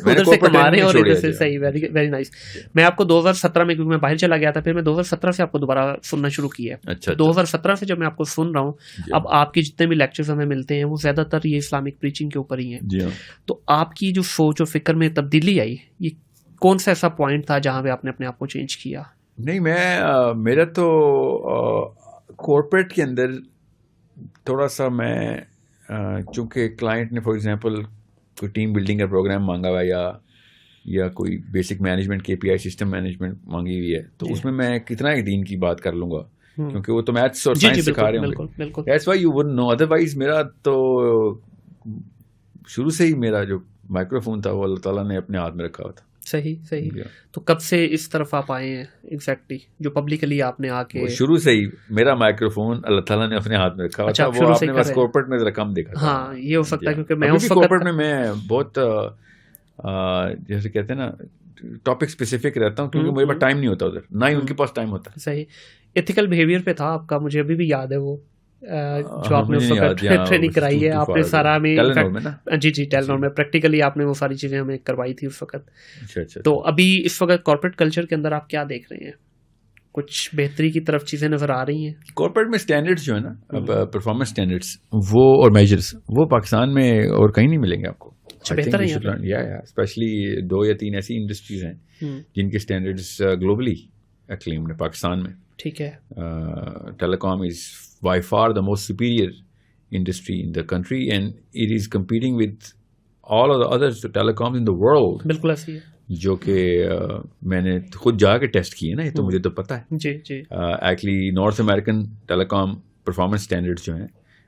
ادھر سے کما رہے ہیں اور ادھر سے. صحیح, ویری نائس. میں آپ کو 2017 میں, کیونکہ میں باہر چلا گیا تھا, پھر میں 2017 سے آپ کو دوبارہ سننا شروع کیا ہے. 2017 سے جب میں آپ کو سن رہا ہوں, اب آپ کے جتنے بھی لیکچرز ہمیں ملتے ہیں وہ زیادہ تر یہ اسلامک پریچنگ کے اوپر ہی ہیں. تو آپ کی جو سوچ و فکر میں تبدیلی آئی, یہ کون سا ایسا پوائنٹ تھا جہاں پہ آپ نے اپنے آپ کو چینج کیا؟ نہیں, میرا تو کارپوریٹ کے اندر تھوڑا سا میں, چونکہ کلائنٹ نے فار ایگزامپل کوئی ٹیم بلڈنگ کا پروگرام مانگا ہوا یا کوئی basic management KPI system management مانگی ہوئی ہے, تو اس میں میں کتنا ایک دین کی بات کر لوں گا, کیونکہ وہ تو میتھس اور سائنس سکھا رہے ہوں گے. That's why you wouldn't know. Otherwise میرا تو شروع سے ہی میرا جو مائکرو فون تھا وہ اللہ تعالیٰ نے اپنے ہاتھ میں رکھا ہوا تھا. صحیح. تو کب سے اس طرف آپ آئے ہیں ایگزیکٹلی, جو پبلکلی آپ نے آ کے؟ شروع سے ہی میرا مائکرو فون اللہ تعالیٰ نے اپنے ہاتھ میں رکھا ہوا تھا. وہ آپ نے بس کارپوریٹ میں ذرا کم دیکھا. ہاں یہ ہو سکتا ہے, کیونکہ میں اس وقت کارپوریٹ میں بہت جیسے کہتے ہیں نا ٹاپک اسپیسیفک رہتا ہوں, کیونکہ میرے پاس ٹائم نہیں ہوتا ادھر, نہ ہی ان کے پاس ٹائم ہوتا. صحیح. ایتھیکل بیہیویئر پہ تھا آپ کا, مجھے ابھی بھی یاد ہے وہ جو آپ نے اس وقت ٹریننگ کرائی ہے. آپ نے سارا میں جی ٹیلنور میں پریکٹیکلی آپ نے وہ ساری چیزیں ہمیں کروائی تھی اس وقت. تو ابھی اس وقت کارپوریٹ کلچر کے اندر آپ کیا دیکھ رہے ہیں؟ کچھ بہتری کی طرف چیزیں نظر آ رہی ہیں؟ کارپوریٹ میں اسٹینڈرڈس جو ہے نا, اب پرفارمنس اسٹینڈرڈس وہ اور میجرس وہ پاکستان میں اور کہیں نہیں ملیں گے آپ کو. بہتر ہے اسپیشلی 2 یا 3 ایسی انڈسٹریز ہیں جن کے اسٹینڈرڈس گلوبلی ایکلیمڈ ہے. پاکستان میں ٹھیک ہے, ٹیلی کام از by far the most superior industry in the country and it is competing with all of the other telecoms in the world. بالکل ایسی ہے, جو کہ میں نے خود جا کے ٹیسٹ کیے نا, یہ تو مجھے تو پتا ہے. جی ایکچولی نارتھ امریکن ٹیلی کام پرفارمنس اسٹینڈرڈ جو ہیں,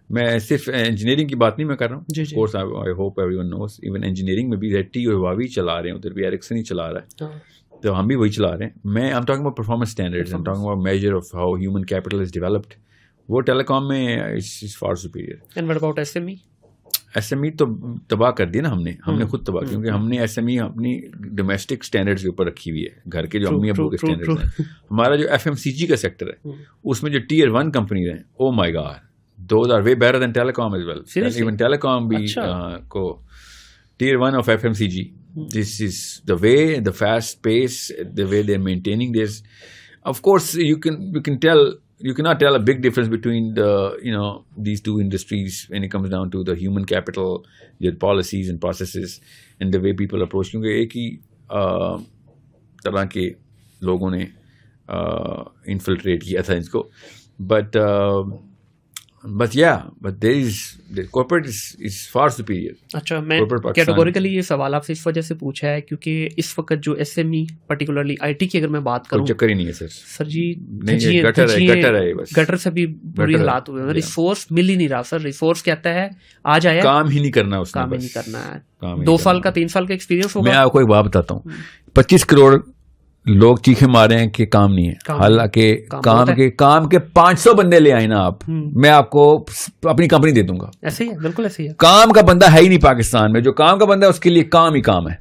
میں صرف انجینئرنگ کی بات نہیں میں کر رہا ہوں. Of course I hope every one knows, even engineering میں بھی ZTE اور ہواوی چلا رہے ہیں, ادھر بھی ایرکسن ہی چلا رہا ہے, تو ہم بھی وہی چلا رہے ہیں. میں I'm talking about performance standards, I'm talking about measure of how human capital is developed. وہ ٹیلی کام میں is for superior. And what about SME؟ SME تو تباہ کر دیا نا ہم نے خود تباہ, کیونکہ ہم نے SME اپنی ڈومیسٹک اسٹینڈرڈز کے اوپر رکھی ہوئی ہے, گھر کے جو امی ابو کے اسٹینڈرڈز ہیں. ہمارا جو FMCG کا سیکٹر ہے اس میں جو Tier 1 کمپنیز ہیں, او مائی God, those are way better than telecom as well. Even telecom بھی کو Tier 1 of FMCG. This is the way, the fast pace, the way they're maintaining this. Of course, you cannot tell a big difference between these two industries when it comes down to the human capital, their policies and processes, and the way people approach. کیونکہ ایک ہی طرح کے لوگوں نے انفلٹریٹ کیا تھا اس کو. But there is the corporate is far superior. اچھا, میں کیٹیگوریکلی یہ سوال آپ سے اس وجہ سے پوچھا ہے کیونکہ اس وقت جو SME پرٹیکولرلی IT کی اگر میں بات کروں, چکر ہی نہیں ہے سر جی, گٹر سے بھی بری حالات ہوئے ہیں, ریسورس مل ہی نہیں رہا سر. ریسورس کہتا ہے آ جائے, کام ہی نہیں کرنا, اس کام ہی نہیں کرنا ہے. 2 سال کا 3 سال کا ایکسپیرینس ہوگا. میں آپ کو ایک بات بتاتا ہوں, 25 کروڑ لوگ چیخے مارے ہیں کہ کام نہیں ہے, حالانکہ کام کے 500 بندے لے آئے نا آپ, میں آپ کو اپنی کمپنی دے دوں گا. ایسے ہی ہے, بالکل ایسے ہی ہے. کام کا بندہ ہے ہی نہیں پاکستان میں, جو کام کا بندہ ہے اس کے لیے کام ہی کام ہے.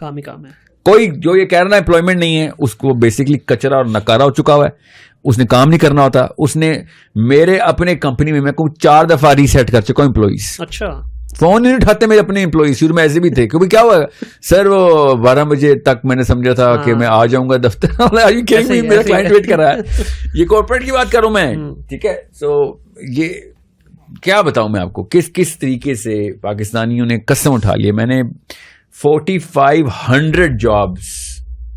کوئی جو یہ کہہ رہا ہے امپلائمنٹ نہیں ہے, اس کو بیسکلی کچرا اور نکارا ہو چکا ہوا ہے, اس نے کام نہیں کرنا ہوتا. اس نے میرے اپنے کمپنی میں 4 دفعہ ریسیٹ کر چکا ہوں امپلائیز. اچھا, فون نہیں اٹھاتے میرے اپنے امپلائیز. شروع میں ایسے بھی تھے, کیونکہ کیا ہوا سر, وہ 12 بجے تک میں نے سمجھا تھا کہ میں آ جاؤں گا دفتر, میرا کلائنٹ ویٹ کر رہا ہے. یہ کارپوریٹ کی بات کروں میں, ٹھیک ہے. سو یہ کیا بتاؤں میں آپ کو کس طریقے سے پاکستانیوں نے قسم اٹھا لیے. میں نے 4500 جابس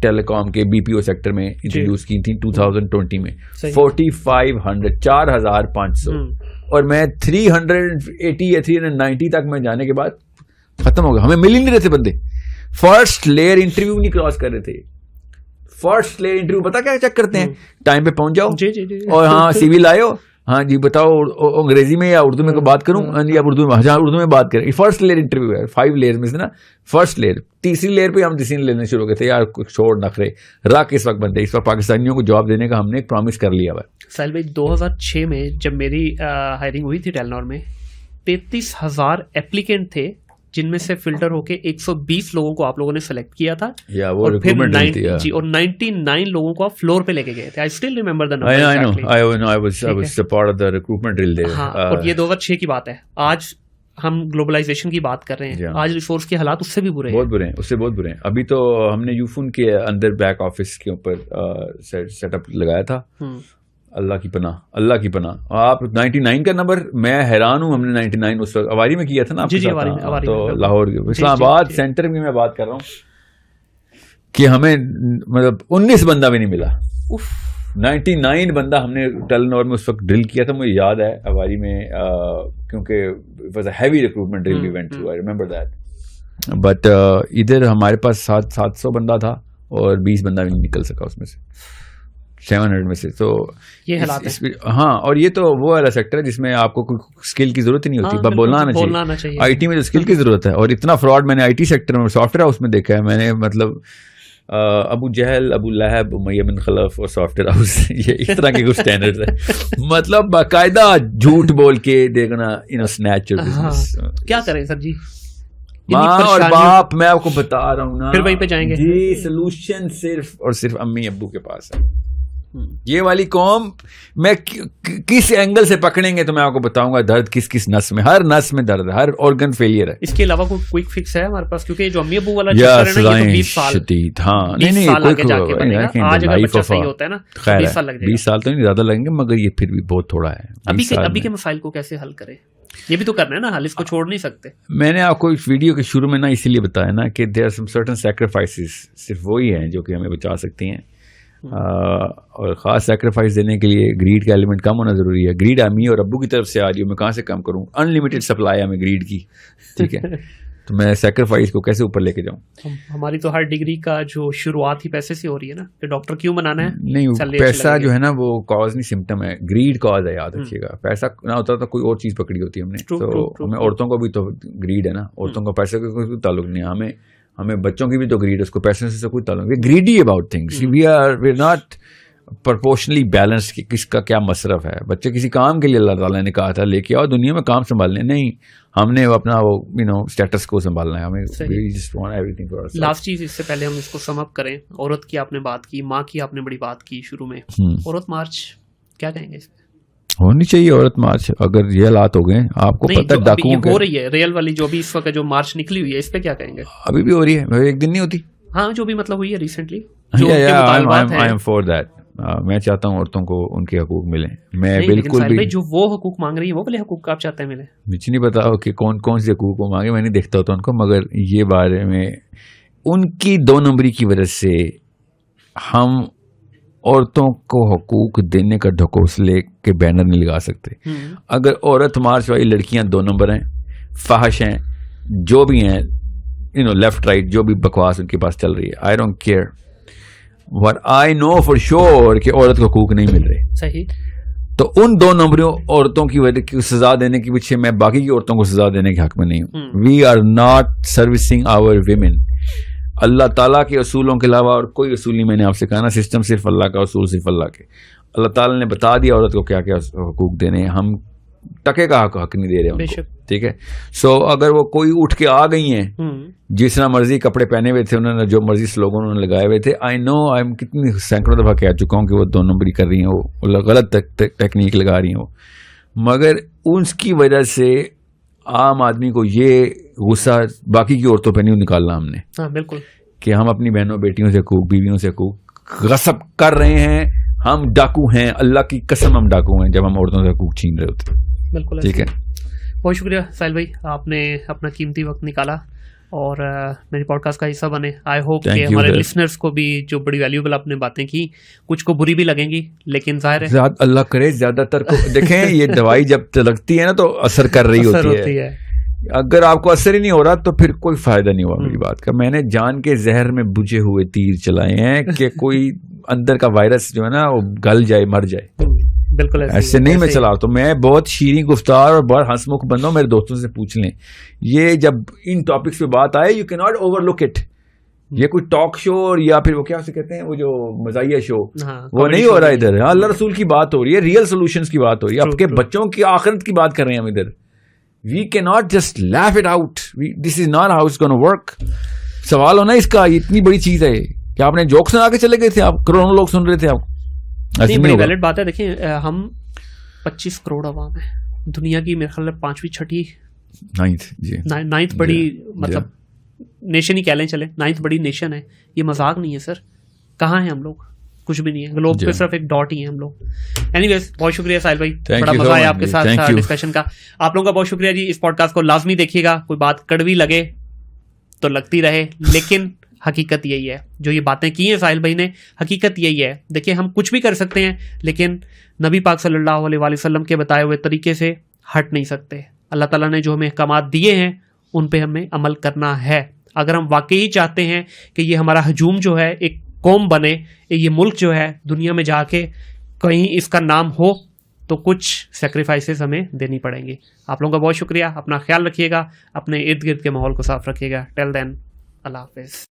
ٹیلی کام کے BPO سیکٹر میں انٹروڈیوس کی تھی 2020 میں. 4500, 4500, اور میں 380 یا 390 تک میں جانے کے بعد ختم ہو گیا. ہمیں مل ہی نہیں رہے تھے بندے. فرسٹ لیئر انٹرویو نہیں کراس کر رہے تھے. فرسٹ لیئر انٹرویو پتا کیا چیک کرتے ہیں, ٹائم پہ پہنچ جاؤ, اور ہاں CV لائے ہو, ہاں جی بتاؤ انگریزی میں یا اردو میں بات کروں, یا اردو میں بات کریں. فرسٹ لیئر انٹرویو ہے, 5 لیئر میں سے نا فرسٹ لیئر. تیسری لیئر پہ ہم ڈیسیژن لینے شروع ہو گئے تھے, یار چھوڑ نخرے رکھ اس وقت بندے. اس وقت پاکستانیوں کو جواب دینے کا ہم نے ایک پرومس کر لیا ہوا ہے. ساحل بھائی 2006 میں جب میری ہائرنگ ہوئی تھی ٹیلنور میں, 33,000 ایپلیکینٹ تھے جن میں سے فلٹر ہو کے 120 لوگوں کو آپ لوگوں نے سلیکٹ کیا تھا, اور پھر 99 لوگوں کو آپ فلور پہ لے کے گئے تھے. I still remember the number. I was a part of the recruitment drill there. اور یہ 2006 کی بات ہے. آج ہم گلوبلائزیشن کی بات کر رہے ہیں, آج ریسورس کے حالات اس سے بھی برے ہیں, بہت برے ہیں, اس سے بہت برے ہیں. ابھی تو ہم نے یوفون کے اندر بیک آفس کے اوپر سیٹ اپ لگایا تھا. اللہ کی پناہ. آپ 99 کا نمبر, میں حیران ہوں. ہم نے 99 اس وقت اواری میں کیا تھا نا, تو لاہور اسلام آباد سینٹر میں میں بات کر رہا ہوں کہ ہمیں مطلب 19 بندہ بھی نہیں ملا. 99 بندہ ہم نے ٹیلنور میں اس وقت ڈرل کیا تھا. مجھے یاد ہے اواری میں, کیونکہ it was a heavy recruitment drill we went through. I remember that. But ادھر ہمارے پاس 700 بندہ تھا اور 20 بندہ بھی نہیں نکل سکا اس میں سے, 700 میں سے. تو یہ حالات ہے. ہاں, اور یہ تو وہ والا سیکٹر ہے جس میں آپ کو کوئی اسکل کی ضرورت ہی نہیں ہوتی, بس بولنا آنا چاہیے. آئی ٹی میں تو اسکل کی ضرورت ہے, اور اتنا فراڈ میں نے آئی ٹی سیکٹر میں سافٹ ویئر ہاؤس میں دیکھا ہے. میں نے مطلب ابو جہل, ابو لہب, امیہ بن خلف اور سافٹ ویئر ہاؤس, یہ اس طرح کے کچھ اسٹینڈرڈ ہیں. مطلب باقاعدہ جھوٹ بول کے دیکھنا, سنیچ. کیا کریں سر جی, ماں اور باپ, میں آپ کو بتا رہا ہوں نا, پھر وہیں پہ جائیں گے. جی سلوشن صرف اور صرف امی ابو کے پاس ہے. یہ والی قوم میں کس اینگل سے پکڑیں گے تو میں آپ کو بتاؤں گا درد کس نس میں, ہر نس میں درد ہے, ہر آرگن فیلئر ہے. اس کے علاوہ کوئی کوئک فکس ہے ہمارے پاس, کیونکہ جو امی ابو والا چکر ہے نا, یہ تو 20 سال شدید. ہاں نہیں آج اگر بچہ صحیح ہوتا ہے نا, 20 سال لگ جائے گا. 20 سال تو نہیں زیادہ لگیں گے, مگر یہ پھر بھی بہت تھوڑا ہے. ابھی کے مسائل کو کیسے حل کریں, یہ بھی تو کرنا ہے نا حل, اس کو چھوڑ نہیں سکتے. میں نے آپ کو اس ویڈیو کے شروع میں نا اسی لیے بتایا نا کہ there are some certain sacrifices, صرف وہی ہیں جو کہ ہمیں بچا سکتی ہیں. اور خاص سیکریفائس دینے کے لیے گریڈ کا ایلیمنٹ کم ہونا ضروری ہے. گریڈ امی اور ابو کی طرف سے آ رہی ہے, میں کہاں سے کم کروں؟ انلمیٹڈ سپلائی ہے ہمیں گریڈ کی, ٹھیک ہے, تو میں سیکریفائس کو کیسے اوپر لے کے جاؤں؟ ہماری تو ہر ڈگری کا جو شروعات ہی پیسے سے ہو رہی ہے نا, کہ ڈاکٹر کیوں بنانا ہے؟ نہیں, پیسہ جو ہے نا وہ کاز نہیں, سمٹم ہے. گریڈ کاز ہے, یاد رکھیے گا. پیسہ نہ ہوتا تو کوئی اور چیز پکڑی ہوتی ہم نے. تو ہمیں عورتوں کو بھی تو گریڈ ہے نا, عورتوں کو پیسے کا کوئی تعلق نہیں ہے. ہمیں بچوں کی بھی تو گریڈ ہے, اس کو پیسے سے کوئی تعلق نہیں. Greedy about things, we are not proportionally balance کہ کس کا کیا مصرف ہے. بچے کسی کام کے لیے اللہ تعالیٰ نے کہا تھا لے کے آؤ دنیا میں کام سنبھالنے, نہیں ہم نے اپنا وہ اسٹیٹس کو سنبھالنا ہے. ہمیں لاسٹ چیز اس سے پہلے ہم اس کو سم اپ کریں, عورت کی آپ نے بات کی, ماں کی آپ نے بڑی بات کی شروع میں, عورت مارچ کیا کہیں گے اس پہ؟ ہونی چاہیے عورت مارچ. اگر یہ حالات ہو گئے, آپ کو پتہ ڈاکوؤں ہو رہی ہے ریل والی جو بھی اس وقت جو مارچ نکلی ہوئی ہے, اس پہ کیا کہیں گے؟ ابھی بھی ہو رہی ہے, ایک دن نہیں ہوتی. ہاں جو بھی مطلب ہوئی ہے ریسنٹلی, میں چاہتا ہوں عورتوں کو ان کے حقوق ملیں. میں بالکل بھی جو وہ حقوق مانگ رہی ہے وہ والے حقوق آپ چاہتے ہیں ملے؟ مجھے نہیں پتا کہ کون سے حقوق کو مانگے, میں نہیں دیکھتا ہوتا ان کو, مگر یہ بارے میں ان کی 2 نمبری کی وجہ سے ہم عورتوں کو حقوق دینے کا ڈھکوسلے کے بینر نہیں لگا سکتے. اگر عورت مارچ والی لڑکیاں 2 نمبر ہیں, فحش ہیں, جو بھی ہیں, لیفٹ رائٹ جو بھی بکواس ان کے پاس چل رہی ہے, I don't care. What I know for sure کہ عورت کو حقوق نہیں مل رہے. صحیح. تو ان 2 نمبروں عورتوں کی وجہ کی سزا دینے کے پیچھے میں باقی کی عورتوں کو سزا دینے کے حق میں نہیں ہوں. We are not servicing our women. اللہ تعالیٰ کے اصولوں کے علاوہ اور کوئی اصول نہیں. میں نے آپ سے کہا نا, سسٹم صرف اللہ کا, اصول صرف اللہ کے. اللہ تعالیٰ نے بتا دیا عورت کو کیا کیا حقوق دینے, ہم ٹکے کا حق نہیں دے رہے ان کو, ٹھیک ہے. سو اگر وہ کوئی اٹھ کے آ گئی ہیں, جس طرح مرضی کپڑے پہنے ہوئے تھے انہوں نے, جو مرضی سلوگن انہوں نے لگائے ہوئے تھے, آئی نو, آئی کتنی سینکڑوں دفعہ کہہ چکا ہوں کہ وہ 2 نمبری کر رہی ہیں, وہ غلط ٹیکنیک لگا رہی ہیں وہ, مگر اس کی وجہ سے عام آدمی کو یہ غصہ باقی کی عورتوں پہ نہیں نکالنا ہم نے. ہاں بالکل, کہ ہم اپنی بہنوں بیٹیوں سے حقوق, بیویوں سے حقوق غصب کر رہے ہیں. ہم ڈاکو ہیں, اللہ کی قسم ہم ڈاکو ہیں جب ہم عورتوں سے حقوق چھین رہے ہوتے. بالکل ٹھیک ہے. بہت شکریہ ساحل بھائی, آپ نے اپنا قیمتی وقت نکالا اور میری پوڈ کاسٹ کا حصہ بنے. آئی ہوپ کہ ہمارے لسنرس کو بھی جو بڑی ویلیوبل آپ نے باتیں کی, کچھ کو بری بھی لگیں گی, لیکن ظاہر ہے اللہ کرے زیادہ تر کو دیکھیں, یہ دوائی جب لگتی ہے نا تو اثر کر رہی ہوتی ہے. اگر آپ کو اثر ہی نہیں ہو رہا تو پھر کوئی فائدہ نہیں ہوا میری بات کا. میں نے جان کے زہر میں بجھے ہوئے تیر چلائے ہیں کہ کوئی اندر کا وائرس جو ہے نا وہ گل جائے, مر جائے. بالکل ایسے نہیں میں چلا. تو میں بہت شیریں گفتار اور بہت ہنس مکھ بندہ ہوں, میرے دوستوں سے پوچھ لیں. یہ جب ان ٹاپکس پہ بات آئے, یو کی ناٹ اوور لک اٹ. یہ کوئی ٹاک شو اور یا پھر وہ کیا سے کہتے ہیں وہ جو مزاحیہ شو, وہ نہیں ہو رہا ادھر. اللہ رسول کی بات ہو رہی ہے, ریئل سولوشنز کی بات ہو رہی ہے, آپ کے بچوں کی آخرت کی بات کر رہے ہیں ہم ادھر. We cannot just laugh it out. This is not how it's going to work. سوال ہونا اس کا, اتنی بڑی چیز ہے کہ آپ نے جوک سنا کے چلے گئے تھے, آپ کروڑوں لوگ سن رہے تھے, آپ نہیں, بڑی ویلڈ بات ہے. دیکھیں ہم 25 کروڑ عوام ہیں, دنیا کی میرے خیال میں 5ویں 6ٹھی 9th بڑی مطلب نیشن ہی کہہ لیں, چلے 9th بڑی نیشن ہے. یہ مذاق نہیں ہے سر. کہاں ہیں ہم لوگ؟ کچھ بھی نہیں ہے. گلوب پہ صرف ایک ڈاٹ ہی ہے ہم لوگ. اینی ویز بہت شکریہ ساحل بھائی, بڑا مزہ آیا آپ کے ساتھ ڈسکشن کا. آپ لوگوں کا بہت شکریہ جی. اس پوڈ کاسٹ کو لازمی دیکھیے گا. کوئی بات کڑوی لگے تو لگتی رہے, لیکن حقیقت یہی ہے. جو یہ باتیں کی ہیں ساحل بھائی نے, حقیقت یہی ہے. دیکھیں ہم کچھ بھی کر سکتے ہیں, لیکن نبی پاک صلی اللہ علیہ وسلم کے بتائے ہوئے طریقے سے ہٹ نہیں سکتے. اللہ تعالیٰ نے جو ہمیں احکامات دیے ہیں ان پہ ہمیں عمل کرنا ہے. اگر ہم واقعی چاہتے ہیں کہ یہ ہمارا ہجوم جو ہے ایک قوم بنے, یہ ملک جو ہے دنیا میں جا کے کہیں اس کا نام ہو, تو کچھ سیکریفائسز ہمیں دینی پڑیں گی. آپ لوگوں کا بہت شکریہ. اپنا خیال رکھیے گا, اپنے ارد گرد کے ماحول کو صاف رکھیے گا. ٹل دین, اللہ حافظ.